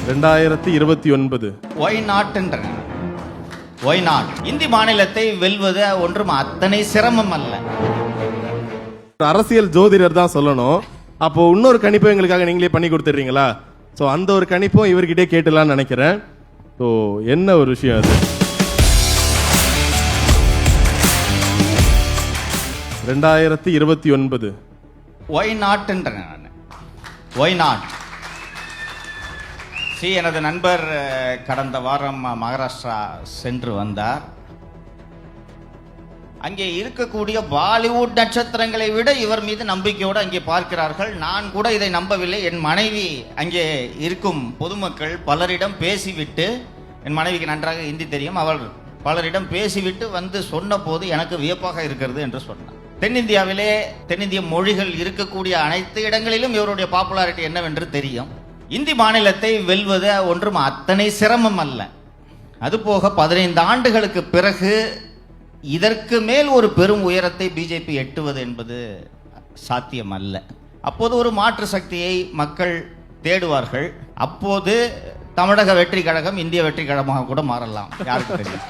2029. Why not என்றன. Why not? Hindi மாநிலத்தை வெல்வது ஒன்றும் அத்தனை சிரமம் அல்ல. அரசியல் ஜோதிடர் தான் சொல்லணும். அப்போ இன்னொரு கணிப்பை எங்களுக்காக நீங்களே பண்ணி கொடுத்துறீங்களா? ஸோ அந்த ஒரு கணிப்பும் இவர்கிட்டே கேட்டலாம்னு நினைக்கிறேன். ஸோ என்ன ஒரு விஷயம் அது? 2029. ஒய் நாட் என்றன. Why not? எனது நண்பர் கடந்த வாரம் மகாராஷ்டிரா சென்று வந்தார். அங்கே இருக்கக்கூடிய பாலிவுட் நட்சத்திரங்களை விட இவர் மீது நம்பிக்கையோடு அங்கே பார்க்கிறார்கள். நான் கூட இதை நம்பவில்லை. என் மனைவி அங்கே இருக்கும் பொதுமக்கள் பலரிடம் பேசிவிட்டு, என் மனைவிக்கு நன்றாக ஹிந்தி தெரியும், அவள் பலரிடம் பேசிவிட்டு வந்து சொன்ன போது எனக்கு வியப்பாக இருக்கிறது என்று சொன்னார். தென்னிந்தியாவிலே தென்னிந்திய மொழிகள் இருக்கக்கூடிய அனைத்து இடங்களிலும் இவருடைய பாப்புலாரிட்டி என்னவென்று தெரியும். இந்தி மாநிலத்தை வெல்வது ஒன்றும் அத்தனை சிரமம் அல்ல. அதுபோக 15 ஆண்டுகளுக்கு பிறகு இதற்கு மேல் ஒரு பெரும் உயரத்தை பிஜேபி எட்டுவது என்பது சாத்தியம் அல்ல. அப்போது ஒரு மாற்று சக்தியை மக்கள் தேடுவார்கள். அப்போது தமிழக வெற்றி கழகம் இந்திய வெற்றி கழகமாக கூட மாறலாம், யாருக்கு தெரியும்.